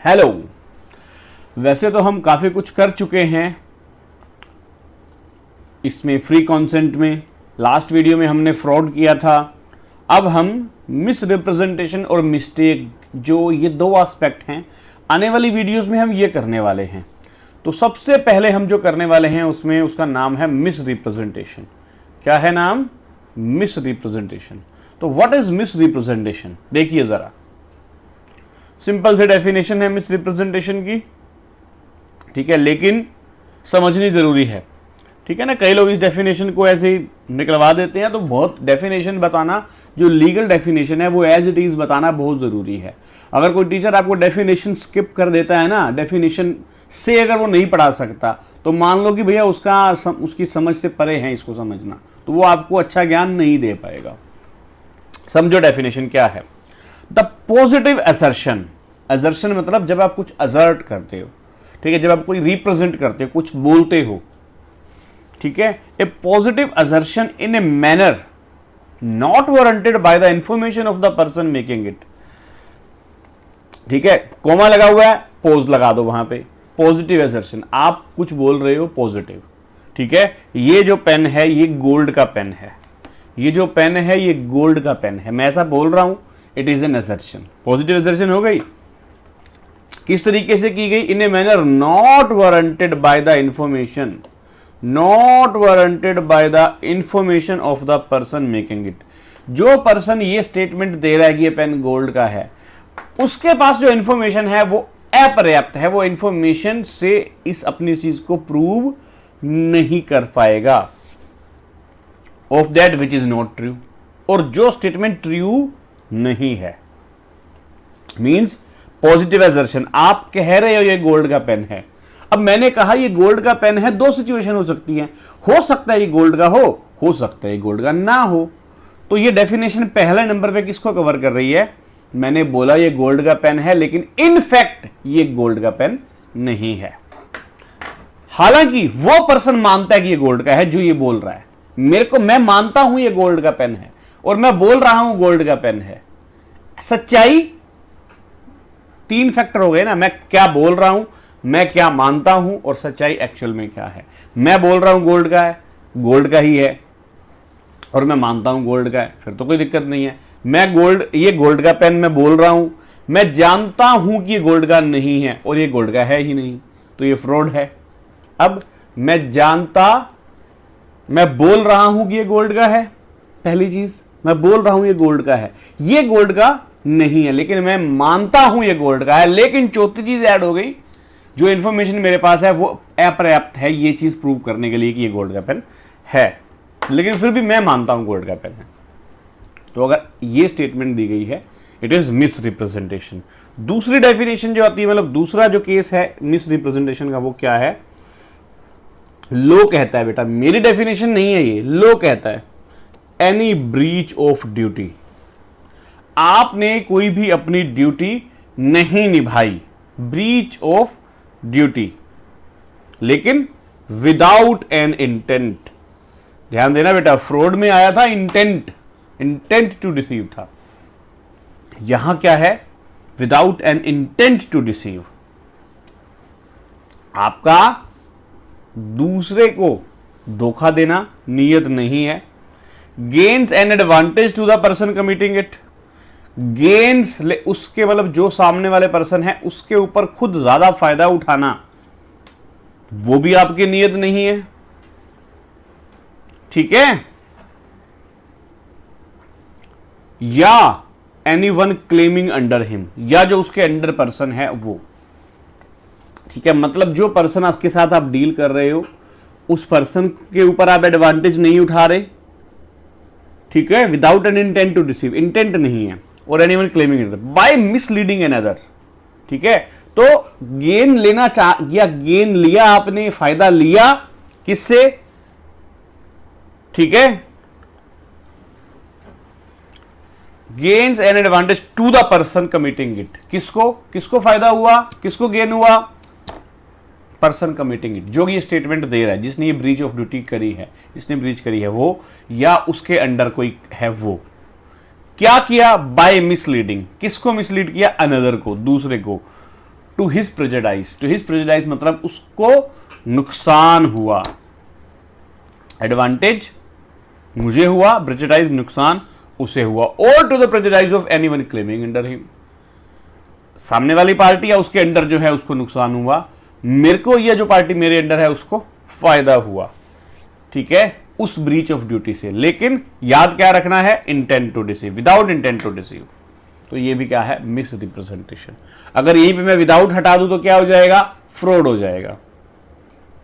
Hello. वैसे तो हम काफ़ी कुछ कर चुके हैं इसमें फ्री कॉन्सेंट में। लास्ट वीडियो में हमने फ्रॉड किया था। अब हम मिस रिप्रेजेंटेशन और मिस्टेक, जो ये दो एस्पेक्ट हैं, आने वाली वीडियोस में हम ये करने वाले हैं। तो सबसे पहले हम जो करने वाले हैं उसमें उसका नाम है मिस रिप्रेजेंटेशन। क्या है नाम? Miss representation. तो व्हाट इज मिस रिप्रेजेंटेशन? देखिए जरा, सिंपल से डेफिनेशन है मिस रिप्रेजेंटेशन की, ठीक है, लेकिन समझनी जरूरी है, ठीक है ना। कई लोग इस डेफिनेशन को ऐसे ही निकलवा देते हैं, तो बहुत डेफिनेशन बताना, जो लीगल डेफिनेशन है वो एज इट इज बताना बहुत जरूरी है। अगर कोई टीचर आपको डेफिनेशन स्किप कर देता है ना, डेफिनेशन से अगर वो नहीं पढ़ा सकता, तो मान लो कि भैया उसकी समझ से परे है इसको समझना, तो वो आपको अच्छा ज्ञान नहीं दे पाएगा। समझो डेफिनेशन क्या है। The positive assertion. असर्शन मतलब जब आप कुछ असर्ट करते हो, ठीक है, जब आप कोई रिप्रेजेंट करते हो, कुछ बोलते हो, ठीक है। A positive assertion in a manner not warranted by the information of the person making it, ठीक है। कोमा लगा हुआ है, पोज लगा दो वहां पे। पॉजिटिव असर्शन, आप कुछ बोल रहे हो पॉजिटिव, ठीक है। ये जो पेन है ये गोल्ड का पेन है, ये जो पेन है ये गोल्ड का पेन है, मैं ऐसा बोल रहा हूं, it is an assertion. Positive assertion हो गई। किस तरीके से की गई? In a manner not warranted by the information, not warranted by the information of the person making it. जो पर्सन ये स्टेटमेंट दे रहा है कि ये पेन गोल्ड का है, उसके पास जो इंफॉर्मेशन है वो अपर्याप्त है, वो इंफॉर्मेशन से इस अपनी चीज को प्रूव नहीं कर पाएगा। Of that which is not true, और जो स्टेटमेंट ट्रू नहीं है, मींस पॉजिटिव असर्शन। आप कह रहे हो ये गोल्ड का पेन है, अब मैंने कहा ये गोल्ड का पेन है, दो सिचुएशन हो सकती हैं। हो सकता है ये गोल्ड का हो सकता है ये गोल्ड का ना हो। तो ये डेफिनेशन पहले नंबर पे किसको कवर कर रही है? मैंने बोला ये गोल्ड का पेन है, लेकिन इन फैक्ट ये गोल्ड का पेन नहीं है। हालांकि वो पर्सन मानता है कि ये गोल्ड का है जो ये बोल रहा है। मैं मानता हूं ये गोल्ड का पेन है, और मैं बोल रहा हूं गोल्ड का पेन है। सच्चाई, तीन फैक्टर हो गए ना। मैं क्या बोल रहा हूं, मैं क्या मानता हूं, और सच्चाई एक्चुअल में क्या है। मैं बोल रहा हूं गोल्ड का है, गोल्ड का ही है, और मैं मानता हूं गोल्ड का है, फिर तो कोई दिक्कत नहीं है। ये गोल्ड का पेन मैं बोल रहा हूं, मैं जानता हूं कि ये गोल्ड का नहीं है, और ये गोल्ड का है ही नहीं, तो ये फ्रॉड है। अब मैं बोल रहा हूं कि ये गोल्ड का है, पहली चीज मैं बोल रहा हूं ये गोल्ड का है, ये गोल्ड का नहीं है, लेकिन मैं मानता हूं ये गोल्ड का है। लेकिन चौथी चीज ऐड हो गई, जो इंफॉर्मेशन मेरे पास है वो अपर्याप्त है ये चीज प्रूव करने के लिए कि ये गोल्ड का पेन है, लेकिन फिर भी मैं मानता हूं गोल्ड का पेन है। तो अगर ये स्टेटमेंट दी गई है, इट इज मिस रिप्रेजेंटेशन। दूसरी डेफिनेशन जो आती है, मतलब दूसरा जो केस है मिस रिप्रेजेंटेशन का, वो क्या है? लो कहता है, बेटा मेरी डेफिनेशन नहीं है ये, लो कहता है एनी ब्रीच ऑफ ड्यूटी। आपने कोई भी अपनी ड्यूटी नहीं निभाई, ब्रीच ऑफ ड्यूटी, लेकिन विदाउट एन इंटेंट। ध्यान देना बेटा, फ्रॉड में आया था इंटेंट टू डिसीव था, यहां क्या है? Without an intent to deceive. आपका दूसरे को धोखा देना नियत नहीं है। Gains an advantage to the person committing it. Gains उसके मतलब जो सामने वाले पर्सन है उसके ऊपर खुद ज्यादा फायदा उठाना, वो भी आपकी नियत नहीं है, ठीक है। या any one claiming under him, या जो उसके अंडर पर्सन है वो, ठीक है। मतलब जो पर्सन आपके साथ आप डील कर रहे हो, उस पर्सन के ऊपर आप एडवांटेज नहीं उठा रहे, ठीक है। Without an intent to deceive, intent नहीं है। और anyone claiming by misleading another, ठीक है। तो गेन लेना या गेन लिया आपने, फायदा लिया किससे? ठीक है, gains an advantage to the person committing it. किसको फायदा हुआ, किसको गेन हुआ? पर्सन कमिटिंग इट, जो ये स्टेटमेंट दे रहा है, जिसने ये ब्रीच ऑफ ड्यूटी करी है, जिसने ब्रीच करी है वो, या उसके अंडर कोई है वो। क्या किया? By misleading. किसको मिसलीड किया? अनदर को, दूसरे को। टू हिज प्रेजुडाइज मतलब उसको नुकसान हुआ, एडवांटेज मुझे हुआ, प्रेजुडाइज नुकसान उसे हुआ, और to the prejudice of anyone claiming under him, सामने वाली पार्टी या उसके अंडर जो है उसको नुकसान हुआ, मेरे को या जो पार्टी मेरे अंडर है उसको फायदा हुआ, ठीक है, उस ब्रीच ऑफ ड्यूटी से। लेकिन याद क्या रखना है, intent to deceive, without intent to deceive. तो ये भी क्या है, मिस रिप्रेजेंटेशन। अगर यहीं पे मैं विदाउट हटा दूं तो क्या हो जाएगा, फ्रॉड हो जाएगा।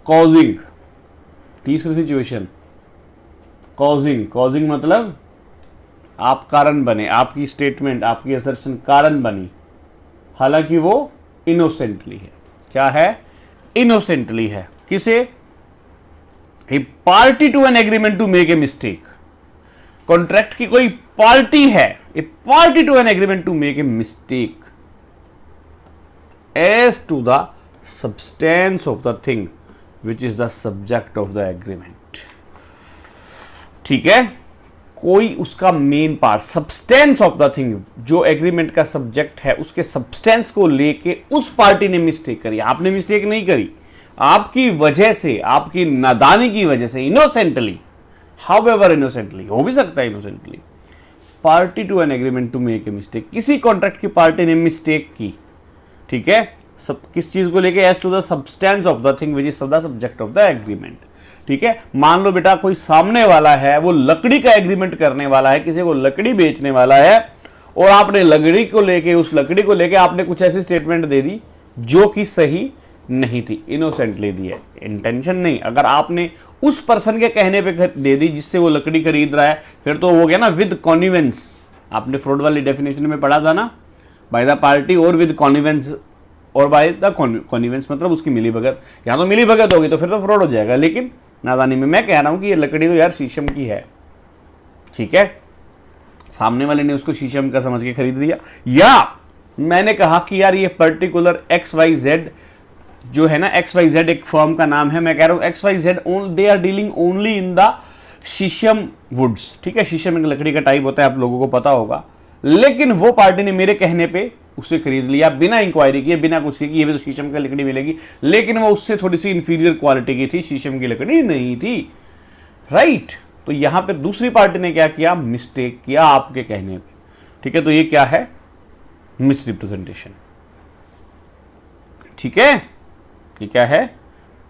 कॉजिंग, तीसरी सिचुएशन, कॉजिंग मतलब आप कारण बने, आपकी स्टेटमेंट, आपकी असर्शन कारण बनी, हालांकि वो इनोसेंटली है। क्या है, इनोसेंटली है। किसे, a party to an agreement to make a mistake, contract की कोई पार्टी है, a party to an agreement to make a mistake as to the substance of the thing which is the subject of the agreement. ठीक है, कोई उसका main part, substance of the thing, जो agreement का subject है, उसके substance को लेके उस पार्टी ने मिस्टेक करी। आपने मिस्टेक नहीं करी, आपकी वजह से, आपकी नादानी की वजह से, इनोसेंटली, हाउएवर इनोसेंटली, हो भी सकता है innocently, party to an agreement to make a mistake, किसी कॉन्ट्रैक्ट की पार्टी ने मिस्टेक की, ठीक है, सब किस चीज को लेके, as to the substance of the thing which is the subject of the agreement. ठीक है, मान लो बेटा कोई सामने वाला है, वो लकड़ी का एग्रीमेंट करने वाला है, किसी को लकड़ी बेचने वाला है, और आपने लकड़ी को लेके, उस लकड़ी को लेके आपने कुछ ऐसी स्टेटमेंट दे दी जो कि सही नहीं थी, इनोसेंटली दी है, इंटेंशन नहीं। अगर आपने उस पर्सन के कहने पे दे दी जिससे वो लकड़ी खरीद रहा है, फिर तो हो गया ना विद कॉन्निवेंस। आपने फ्रॉड वाली डेफिनेशन में पढ़ा था ना, बाय द पार्टी और विद कॉन्निवेंस, और बाय द कॉन्निवेंस मतलब उसकी मिली भगत। यहां तो मिली भगत होगी तो फिर तो फ्रॉड हो जाएगा, लेकिन नादानी में मैं कह रहा हूं कि ये लकड़ी तो यार शीशम की है, ठीक है, सामने वाले ने उसको शीशम का समझ के खरीद लिया, या मैंने कहा कि यार ये पर्टिकुलर XYZ जो है ना, XYZ एक फर्म का नाम है, मैं कह रहा हूं XYZ they are dealing only in the sheesham woods. ठीक है, शीशम एक लकड़ी का टाइप होता है, आप लोगों को पता होगा, लेकिन वो पार्टी ने मेरे कहने पे उसे खरीद लिया, बिना इंक्वायरी किए, बिना कुछ किए कि ये भी तो शीशम की लकड़ी मिलेगी, लेकिन वो उससे थोड़ी सी इंफीरियर क्वालिटी की थी, शीशम की लकड़ी नहीं थी, राइट। तो यहां पे दूसरी पार्टी ने क्या किया, मिस्टेक किया आपके कहने पे। ठीक है, तो ये क्या है, मिस रिप्रेजेंटेशन। ठीक है, ये क्या है,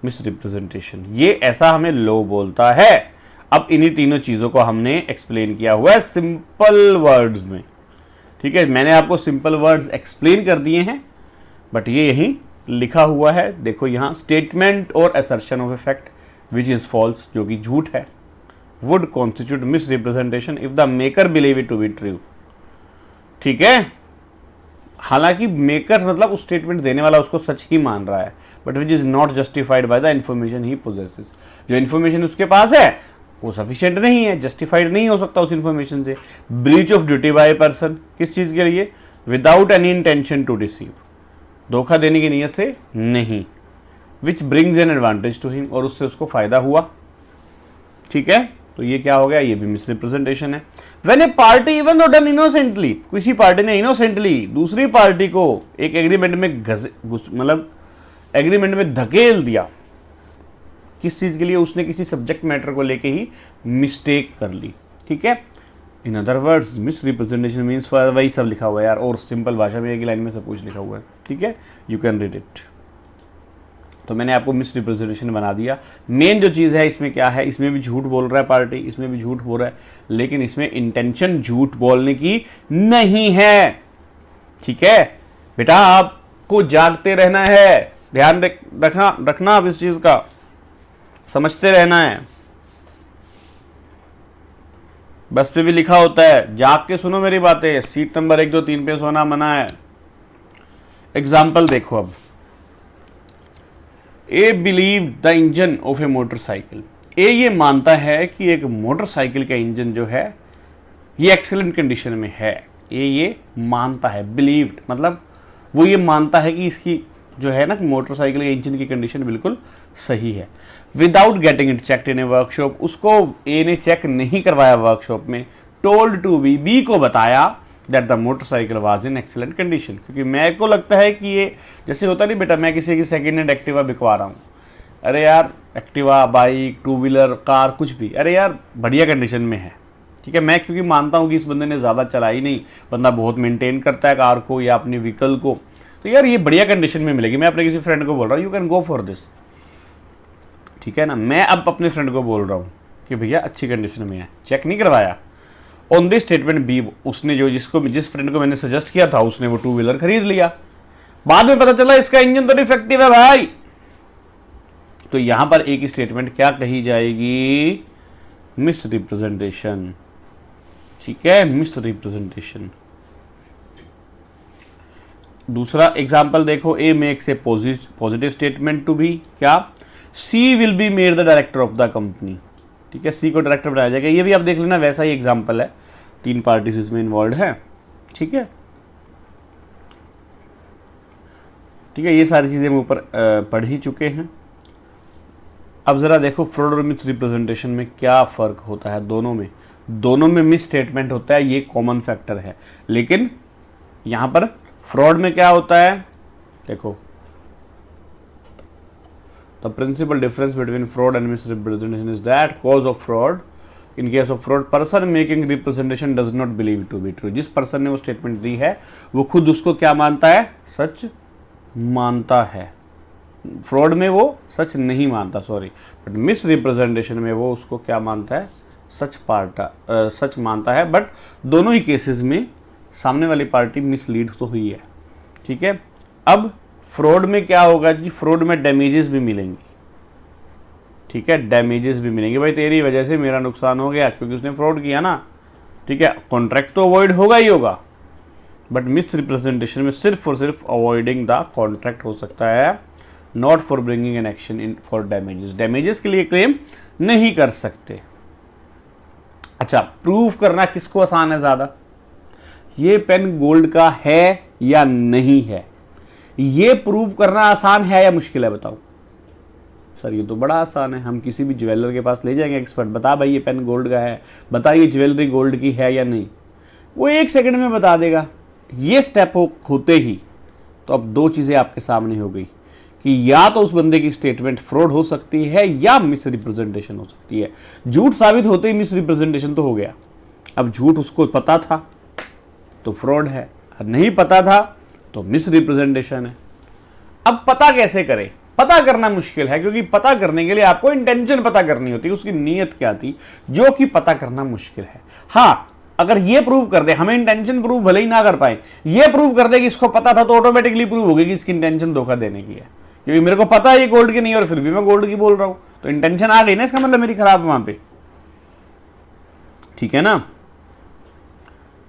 मिस रिप्रेजेंटेशन। ये ऐसा हमें लॉ बोलता है। अब इन्हीं तीनों चीजों को हमने एक्सप्लेन किया हुआ है सिंपल वर्ड्स में। ठीक है, मैंने आपको सिंपल वर्ड्स एक्सप्लेन कर दिए हैं, बट ये यहीं लिखा हुआ है, देखो यहां, स्टेटमेंट और assertion of effect which is false, जो कि झूठ है, would constitute misrepresentation if the maker believe it to be true. ठीक है, हालांकि मेकर मतलब उस स्टेटमेंट देने वाला उसको सच ही मान रहा है, but which is not justified by the information he possesses. जो इंफॉर्मेशन उसके पास है वो सफिशिएंट नहीं है, जस्टिफाइड नहीं हो सकता उस इंफॉर्मेशन से। Breach of duty by person, किस चीज के लिए, without any intention to deceive, धोखा देने की नीयत से नहीं, which brings an advantage to him, और उससे उसको फायदा हुआ। ठीक है, तो ये क्या हो गया, ये भी मिसरिप्रेजेंटेशन है। When A party even though done innocently, किसी पार्टी ने इनोसेंटली दूसरी पार्टी को एक एग्रीमेंट में मतलब एग्रीमेंट में धकेल दिया, किस चीज के लिए, उसने किसी सब्जेक्ट मैटर को लेके ही मिस्टेक कर ली। ठीक है, in other words miss representation means, वही सब लिखा हुआ है यार, और सिंपल भाषा में एक लाइन में सब कुछ लिखा हुआ है। ठीक है, यू कैन रीड इट। तो मैंने आपको मिस रिप्रेजेंटेशन बना दिया। मेन जो चीज़ है इसमें क्या है, इसमें भी झूठ बोल रहा है पार्टी, इसमें भी झूठ बोल रहा है, लेकिन इसमें इंटेंशन झूठ बोलने की नहीं है। ठीक है बेटा, आपको जागते रहना है, ध्यान रखना आप इस चीज का, समझते रहना है। बस पे भी लिखा होता है, जाग के सुनो मेरी बातें, सीट नंबर 1, 2, 3 पे सोना मना है। एग्जाम्पल देखो अब, A believe the engine of a motorcycle. A ये मानता है कि एक मोटरसाइकिल का इंजन जो है ये एक्सीलेंट कंडीशन में है। ए ये मानता है, बिलीव्ड मतलब वो ये मानता है कि इसकी जो है ना मोटरसाइकिल के इंजन की कंडीशन बिल्कुल सही है। Without getting it checked in A workshop, उसको ए ने चेक नहीं करवाया वर्कशॉप में। टोल्ड टू बी, बी को बताया that the motorcycle was in excellent condition. क्योंकि मेरे को लगता है कि ये जैसे होता नहीं बेटा, मैं किसी की सेकेंड हैंड एक्टिवा बिकवा रहा हूँ, अरे यार Activa, bike, two wheeler, car, कुछ भी, अरे यार बढ़िया कंडीशन में है, ठीक है। मैं क्योंकि मानता हूँ कि इस बंदे ने ज़्यादा चलाई नहीं, बंदा बहुत मेंटेन करता है कार को या अपनी व्हीकल को, तो यार ये बढ़िया कंडीशन में मिलेगी। मैं अपने किसी फ्रेंड को बोल रहा हूँ you can go for this, ठीक है ना। मैं अब अपने फ्रेंड को बोल रहा हूँ कि भैया अच्छी कंडीशन में है, चेक नहीं करवाया। ऑन दिस स्टेटमेंट बी, उसने जिस फ्रेंड को मैंने सजेस्ट किया था उसने वो टू व्हीलर खरीद लिया, बाद में पता चला इसका इंजन तो डिफेक्टिव है भाई। तो यहां पर एक स्टेटमेंट क्या कही जाएगी, मिस रिप्रेजेंटेशन, ठीक है, मिस रिप्रेजेंटेशन। दूसरा एग्जाम्पल देखो, A makes a positive statement to B, क्या, C will be made the director of the company, ठीक है, सी को डायरेक्टर बनाया जाएगा। ये भी आप देख लेना वैसा ही एग्जाम्पल है, 3 पार्टीज इसमें इन्वॉल्व है, ठीक है, ठीक है। ये सारी चीजें हम ऊपर पढ़ ही चुके हैं। अब जरा देखो फ्रॉड और मिस रिप्रेजेंटेशन में क्या फर्क होता है। दोनों में मिस स्टेटमेंट होता है, ये कॉमन फैक्टर है। लेकिन यहां पर फ्रॉड में क्या होता है, देखो, the principal difference between fraud and misrepresentation is that cause of fraud, in case of fraud person making representation does not believe to be true. जिस पर्सन ने वो स्टेटमेंट दी है वो खुद उसको क्या मानता है, सच मानता है। फ्रॉड में वो सच नहीं मानता, सॉरी, बट मिस रिप्रेजेंटेशन में वो उसको क्या मानता है, सच मानता है। बट दोनों ही केसेस में सामने वाली पार्टी मिसलीड तो हुई है, ठीक है। अब फ्रॉड में क्या होगा जी, फ्रॉड में डैमेजेस भी मिलेंगी, ठीक है, डैमेजेस भी मिलेंगे। भाई तेरी वजह से मेरा नुकसान हो गया क्योंकि उसने फ्रॉड किया ना, ठीक है, कॉन्ट्रैक्ट तो अवॉइड होगा ही होगा, बट मिस रिप्रेजेंटेशन में सिर्फ और सिर्फ अवॉइडिंग द कॉन्ट्रैक्ट हो सकता है, not for bringing an action in for damages. Damages के लिए क्लेम नहीं कर सकते। अच्छा, प्रूफ करना किसको आसान है ज्यादा, ये पेन गोल्ड का है या नहीं है, ये प्रूव करना आसान है या मुश्किल है, बताओ। सर ये तो बड़ा आसान है, हम किसी भी ज्वेलर के पास ले जाएंगे, एक्सपर्ट, बता भाई ये पेन गोल्ड का है, बता ये ज्वेलरी गोल्ड की है या नहीं, वो 1 सेकंड में बता देगा। ये स्टेप होते ही तो अब 2 चीजें आपके सामने हो गई कि या तो उस बंदे की स्टेटमेंट फ्रॉड हो सकती है या मिस रिप्रेजेंटेशन हो सकती है। झूठ साबित होते ही मिस रिप्रेजेंटेशन तो हो गया। अब झूठ उसको पता था तो फ्रॉड है, नहीं पता था तो मिस रिप्रेजेंटेशन है। अब पता कैसे करें, पता करना मुश्किल है, क्योंकि पता करने के लिए आपको इंटेंशन पता करनी होती है, उसकी नीयत क्या थी, जो कि पता करना मुश्किल है। हाँ, अगर ये प्रूव कर दे, हमें इंटेंशन प्रूव भले ही ना कर पाए, ये प्रूव कर दे कि इसको पता था, तो ऑटोमेटिकली प्रूव होगी कि इसकी इंटेंशन धोखा देने की है, क्योंकि मेरे को पता है ये गोल्ड की नहीं है और फिर भी मैं गोल्ड की बोल रहा हूं, तो इंटेंशन आ गई ना, इसका मतलब मेरी खराब है वहां पे, ठीक है ना।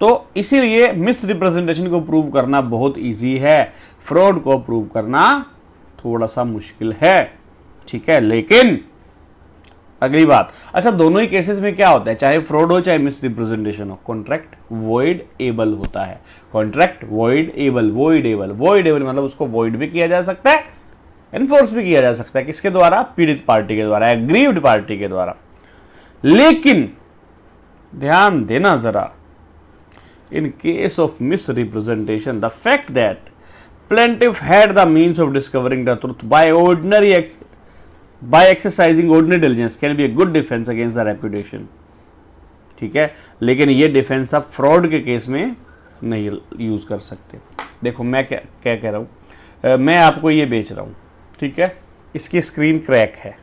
तो इसीलिए मिस रिप्रेजेंटेशन को प्रूव करना बहुत इजी है, फ्रॉड को प्रूव करना थोड़ा सा मुश्किल है, ठीक है। लेकिन अगली बात, अच्छा दोनों ही केसेस में क्या होता है, चाहे फ्रॉड हो चाहे मिस रिप्रेजेंटेशन हो, कॉन्ट्रैक्ट वॉइड एबल होता है। Contract void able, void able मतलब उसको वॉइड भी किया जा सकता है, एनफोर्स भी किया जा सकता है, किसके द्वारा, पीड़ित पार्टी के द्वारा, एग्रीव्ड पार्टी के द्वारा। लेकिन ध्यान देना जरा, in case of misrepresentation, the fact that plaintiff had the means of discovering the truth by exercising ordinary diligence can be a good defense against the reputation, ठीक है। लेकिन ये डिफेंस आप फ्रॉड के केस में नहीं यूज कर सकते। देखो मैं क्या कह रहा हूँ, मैं आपको ये बेच रहा हूँ, ठीक है, इसकी स्क्रीन क्रैक है,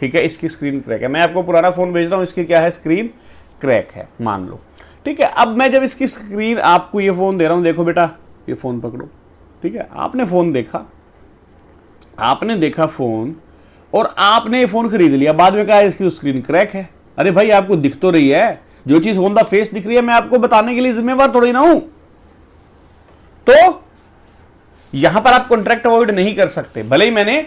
ठीक है, इसकी स्क्रीन क्रैक है, मैं आपको पुराना फोन बेच रहा हूँ, इसकी क्या है, स्क्रीन क्रैक है, मान लो, ठीक है। अब मैं जब इसकी स्क्रीन, आपको ये फोन दे रहा हूं, देखो बेटा ये फोन पकड़ो, ठीक है, आपने फोन देखा, आपने देखा फोन और आपने ये फोन खरीद लिया, बाद में कहा इसकी स्क्रीन क्रैक है। अरे भाई आपको दिख तो रही है, जो चीज ऑन द फेस दिख रही है, मैं आपको बताने के लिए जिम्मेवार थोड़ी ना हूं। तो यहां पर आप कॉन्ट्रैक्ट अवॉइड नहीं कर सकते, भले ही मैंने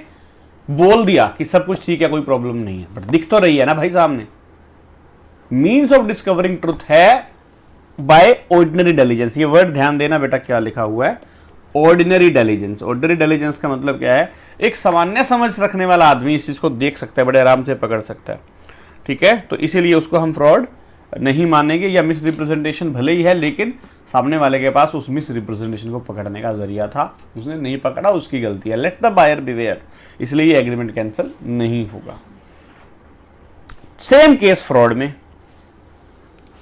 बोल दिया कि सब कुछ ठीक है, कोई प्रॉब्लम नहीं है, बट दिख तो रही है ना भाई सामने। मीन्स ऑफ डिस्कवरिंग ट्रुथ है बाय ऑर्डिनरी डिलीजेंस। ये वर्ड ध्यान देना बेटा, क्या लिखा हुआ है, ऑर्डिनरी डिलीजेंस। ऑर्डिनरी डिलीजेंस का मतलब क्या है, एक सामान्य समझ रखने वाला आदमी इस चीज को देख सकता है, बड़े आराम से पकड़ सकता है, ठीक है। तो इसीलिए उसको हम फ्रॉड नहीं मानेंगे, या मिस रिप्रेजेंटेशन भले ही है लेकिन सामने वाले के पास उस मिस रिप्रेजेंटेशन को पकड़ने का जरिया था, उसने नहीं पकड़ा, उसकी गलती है। लेट द बायर बिवेयर, इसलिए ये एग्रीमेंट कैंसिल नहीं होगा। सेम केस फ्रॉड में।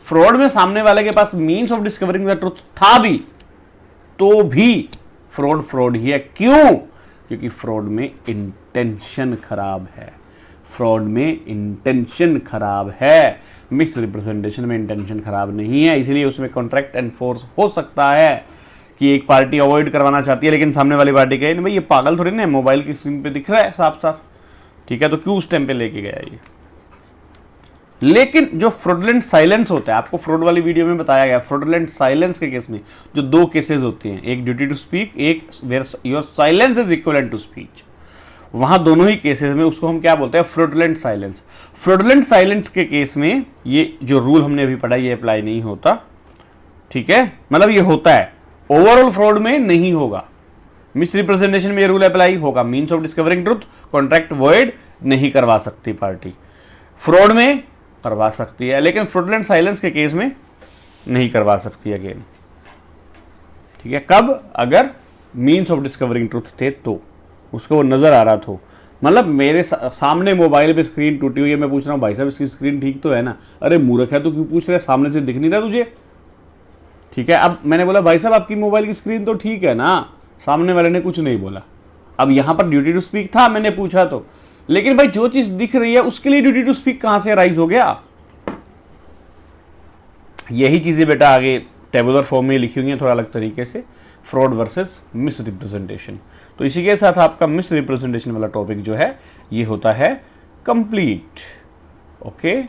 फ्रॉड में सामने वाले के पास means of discovering the truth था भी, तो भी फ्रॉड ही है। क्यों? क्योंकि फ्रॉड में इंटेंशन खराब है। फ्रॉड में इंटेंशन खराब है, मिस रिप्रेजेंटेशन में इंटेंशन खराब नहीं है, इसीलिए उसमें कॉन्ट्रैक्ट एनफोर्स हो सकता है कि एक पार्टी अवॉइड करवाना चाहती है लेकिन सामने वाली पार्टी कहे भाई ये पागल थोड़ी ना, मोबाइल की स्क्रीन पे दिख रहा है साफ साफ, ठीक है, तो क्यों उस टाइम पे लेके गया ये। लेकिन जो फ्रॉडलेंट साइलेंस होता है, आपको फ्रॉड वाली वीडियो में बताया गया, फ्रॉडलेंट साइलेंस के केस में जो दो केसेस होते हैं, एक ड्यूटी टू स्पीक, एक where your silence is equivalent to speech, वहां दोनों ही केसेस में उसको हम क्या बोलते हैं, फ्रॉडलेंट साइलेंस। फ्रॉडलेंट साइलेंस के केस में ये जो रूल हमने अभी पढ़ा ये अप्लाई नहीं होता, ठीक है, मतलब ये होता है, ओवरऑल फ्रॉड में नहीं होगा। मिस रिप्रेजेंटेशन में ये रूल अप्लाई होगा, means of discovering truth contract void नहीं करवा सकती पार्टी, फ्रॉड में करवा सकती है, लेकिन फ्रॉडलेंट साइलेंस के केस में नहीं करवा सकती अगेन, ठीक है। कब? अगर मीन्स ऑफ डिस्कवरिंग ट्रुथ थे तो, उसको वो नजर आ रहा था, मतलब मेरे सामने मोबाइल पे स्क्रीन टूटी हुई है, मैं पूछ रहा हूँ भाई साहब इसकी स्क्रीन ठीक तो है ना, अरे मूर्ख है तो क्यों पूछ रहे, सामने से दिख नहीं रहा तुझे, ठीक है। अब मैंने बोला भाई साहब आपकी मोबाइल की स्क्रीन तो ठीक है ना, सामने वाले ने कुछ नहीं बोला। अब यहां पर ड्यूटी टू स्पीक था, मैंने पूछा तो, लेकिन भाई जो चीज दिख रही है उसके लिए ड्यूटी टू स्पीक कहां से राइज हो गया। यही चीजें बेटा आगे टेबुलर फॉर्म में लिखी हुई हैं थोड़ा अलग तरीके से, फ्रॉड वर्सेस मिस रिप्रेजेंटेशन। तो इसी के साथ आपका मिस रिप्रेजेंटेशन वाला टॉपिक जो है ये होता है कंप्लीट। ओके।